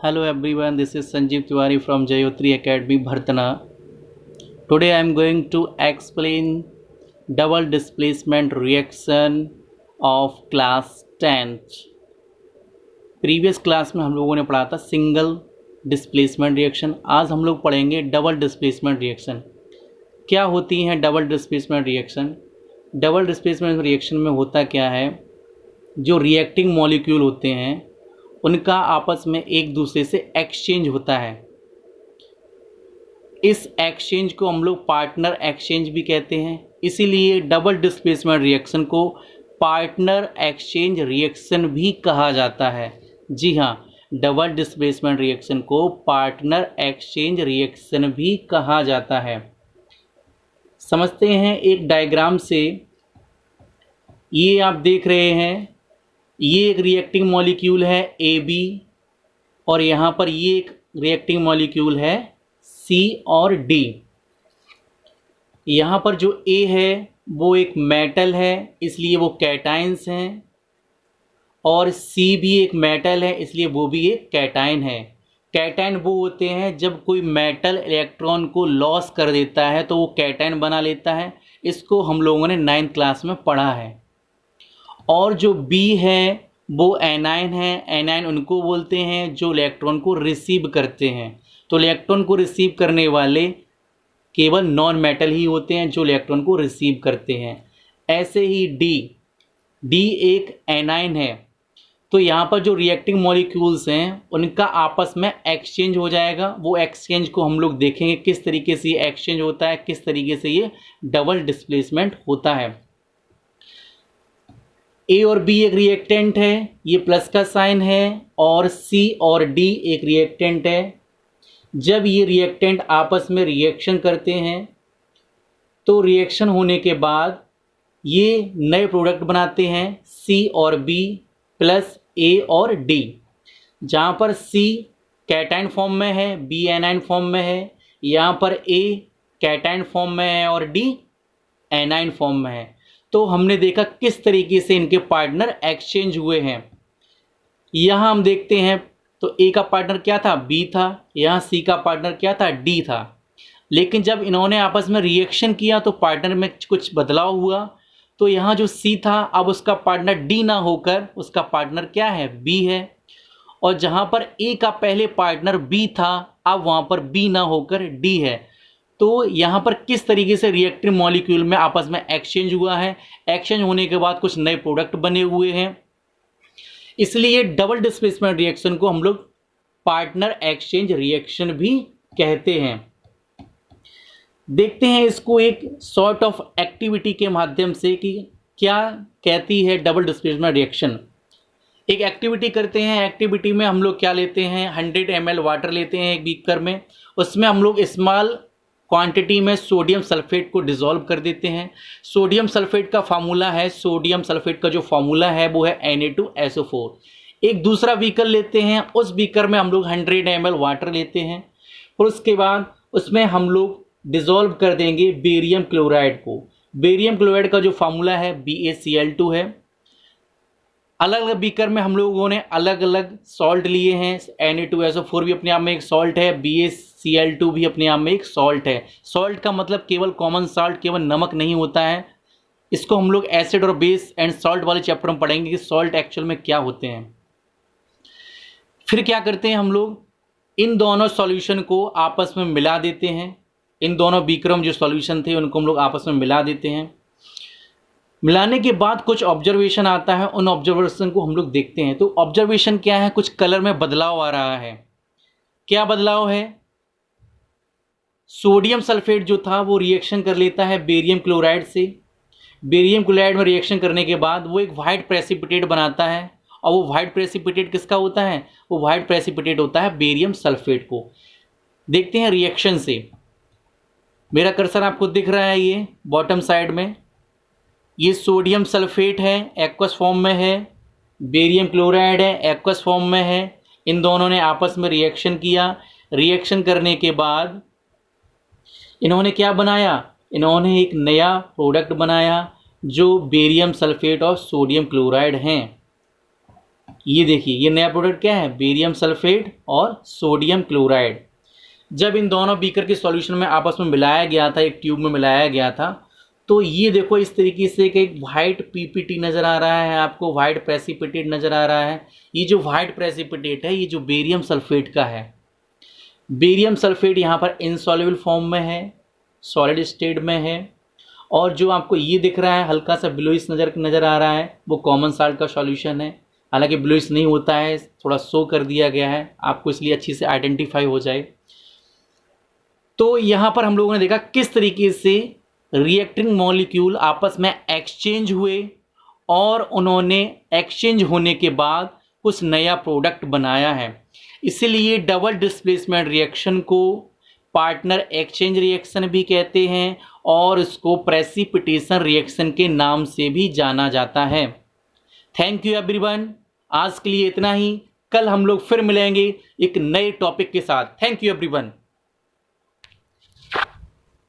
Hello everyone, this is Sanjeev Tiwari from Jayotri Academy, Bhartana. Today I am going to explain double displacement reaction of class 10th. Previous class में हम लोगों ने पढ़ा था single displacement reaction. आज हम लोग पढ़ेंगे डबल डिस्प्लेसमेंट रिएक्शन। क्या होती हैं double displacement reaction? Double displacement reaction में होता क्या है, जो रिएक्टिंग मॉलिक्यूल होते हैं उनका आपस में एक दूसरे से एक्सचेंज होता है। इस एक्सचेंज को हम लोग पार्टनर एक्सचेंज भी कहते हैं, इसीलिए डबल डिस्प्लेसमेंट रिएक्शन को पार्टनर एक्सचेंज रिएक्शन भी कहा जाता है। जी हाँ, डबल डिस्प्लेसमेंट रिएक्शन को पार्टनर एक्सचेंज रिएक्शन भी कहा जाता है। समझते हैं एक डायग्राम से। ये आप देख रहे हैं, ये एक रिएक्टिंग मॉलिक्यूल है AB और यहाँ पर ये एक रिएक्टिंग मॉलिक्यूल है C और D। यहाँ पर जो A है वो एक मेटल है, इसलिए वो कैटाइंस हैं, और C भी एक मेटल है, इसलिए वो भी एक कैटाइन है। कैटाइन वो होते हैं जब कोई मेटल इलेक्ट्रॉन को लॉस कर देता है तो वो कैटाइन बना लेता है। इसको हम लोगों ने 9th क्लास में पढ़ा है। और जो B है वो एनाइन है। एनाइन उनको बोलते हैं जो इलेक्ट्रॉन को रिसीव करते हैं। तो इलेक्ट्रॉन को रिसीव करने वाले केवल नॉन मेटल ही होते हैं जो इलेक्ट्रॉन को रिसीव करते हैं। ऐसे ही D एक एनाइन है। तो यहाँ पर जो रिएक्टिंग मॉलिक्यूल्स हैं उनका आपस में एक्सचेंज हो जाएगा। वो एक्सचेंज को हम लोग देखेंगे किस तरीके से ये एक्सचेंज होता है, किस तरीके से ये डबल डिस्प्लेसमेंट होता है। A और B एक रिएक्टेंट है, ये प्लस का साइन है, और C और D एक रिएक्टेंट है। जब ये रिएक्टेंट आपस में रिएक्शन करते हैं तो रिएक्शन होने के बाद ये नए प्रोडक्ट बनाते हैं C और B प्लस A और D। जहाँ पर C कैटाइन फॉर्म में है, B एनाइन फॉर्म में है, यहाँ पर A कैटाइन फॉर्म में है और D एनाइन फॉर्म में है। तो हमने देखा किस तरीके से इनके पार्टनर एक्सचेंज हुए हैं। यहाँ हम देखते हैं तो A का पार्टनर क्या था, B था। यहाँ C का पार्टनर क्या था, D था। लेकिन जब इन्होंने आपस में रिएक्शन किया तो पार्टनर में कुछ बदलाव हुआ। तो यहाँ जो C था अब उसका पार्टनर D ना होकर उसका पार्टनर क्या है, B है। और जहाँ पर A का पहले पार्टनर B था अब वहाँ पर B ना होकर D है। तो यहाँ पर किस तरीके से रिएक्टिव मॉलिक्यूल में आपस में एक्सचेंज हुआ है। एक्सचेंज होने के बाद कुछ नए प्रोडक्ट बने हुए हैं, इसलिए डबल डिस्प्लेसमेंट रिएक्शन को हम लोग पार्टनर एक्सचेंज रिएक्शन भी कहते हैं। देखते हैं इसको एक सॉर्ट ऑफ एक्टिविटी के माध्यम से कि क्या कहती है डबल डिस्प्लेसमेंट रिएक्शन। एक एक्टिविटी करते हैं। एक्टिविटी में हम लोग क्या लेते हैं, 100 ml वाटर लेते हैं एक बीकर में। उसमें हम लोग स्मॉल क्वांटिटी में सोडियम सल्फेट को डिसॉल्व कर देते हैं। सोडियम सल्फेट का फार्मूला है, सोडियम सल्फेट का जो फार्मूला है वो है Na2SO4। एक दूसरा बीकर लेते हैं, उस बीकर में हम लोग 100 ml वाटर लेते हैं और उसके बाद उसमें हम लोग डिसॉल्व कर देंगे बेरियम क्लोराइड को। बेरियम क्लोराइड का जो फार्मूला है BaCl2 है। अलग अलग बीकर में हम लोगों ने अलग अलग सॉल्ट लिए हैं। Na2SO4 भी अपने आप में एक सॉल्ट है, BaCl2 भी अपने आप में एक सॉल्ट है। सॉल्ट का मतलब केवल कॉमन सॉल्ट, केवल नमक नहीं होता है। इसको हम लोग एसिड और बेस एंड सॉल्ट वाले चैप्टर में पढ़ेंगे कि सॉल्ट एक्चुअल में क्या होते हैं। फिर क्या करते हैं, हम लोग इन दोनों सॉल्यूशन को आपस में मिला देते हैं। इन दोनों बीकरों में जो सॉल्यूशन थे उनको हम लोग आपस में मिला देते हैं। मिलाने के बाद कुछ ऑब्जर्वेशन आता है, उन ऑब्जर्वेशन को हम लोग देखते हैं। तो ऑब्जर्वेशन क्या है, कुछ कलर में बदलाव आ रहा है। क्या बदलाव है, सोडियम सल्फेट जो था वो रिएक्शन कर लेता है बेरियम क्लोराइड से। बेरियम क्लोराइड में रिएक्शन करने के बाद वो एक वाइट प्रेसिपिटेट बनाता है, और वो वाइट प्रेसिपिटेट किसका होता है, वो वाइट प्रेसिपिटेट होता है बेरियम सल्फेट को। देखते हैं रिएक्शन से। मेरा कर्सर आपको दिख रहा है, ये बॉटम साइड में ये सोडियम सल्फेट है, एक्वस फॉर्म में है। बेरियम क्लोराइड है, एक्वस फॉर्म में है। इन दोनों ने आपस में रिएक्शन किया। रिएक्शन करने के बाद इन्होंने क्या बनाया, इन्होंने एक नया प्रोडक्ट बनाया जो बेरियम सल्फेट और सोडियम क्लोराइड हैं। ये देखिए ये नया प्रोडक्ट क्या है, बेरियम सल्फेट और सोडियम क्लोराइड। जब इन दोनों बीकर के सॉल्यूशन में आपस में मिलाया गया था, एक ट्यूब में मिलाया गया था, तो ये देखो इस तरीके से कि एक वाइट पीपीटी नज़र आ रहा है आपको, वाइट प्रेसिपिटेट नज़र आ रहा है। ये जो वाइट प्रेसिपिटेट है ये जो बेरियम सल्फेट का है। बेरियम सल्फेट यहाँ पर इनसॉल्युबल फॉर्म में है, सॉलिड स्टेट में है। और जो आपको ये दिख रहा है हल्का सा ब्लूइश नज़र आ रहा है, वो कॉमन साल्ट का सॉल्यूशन है। हालांकि ब्लूइश नहीं होता है, थोड़ा शो कर दिया गया है आपको, इसलिए अच्छी से आइडेंटिफाई हो जाए। तो यहाँ पर हम लोगों ने देखा किस तरीके से रिएक्टिंग मॉलिक्यूल आपस में एक्सचेंज हुए और उन्होंने एक्सचेंज होने के बाद कुछ नया प्रोडक्ट बनाया है। इसीलिए डबल डिस्प्लेसमेंट रिएक्शन को पार्टनर एक्सचेंज रिएक्शन भी कहते हैं और इसको प्रेसिपिटेशन रिएक्शन के नाम से भी जाना जाता है। थैंक यू एवरीवन, आज के लिए इतना ही। कल हम लोग फिर मिलेंगे एक नए टॉपिक के साथ। Thank you everyone.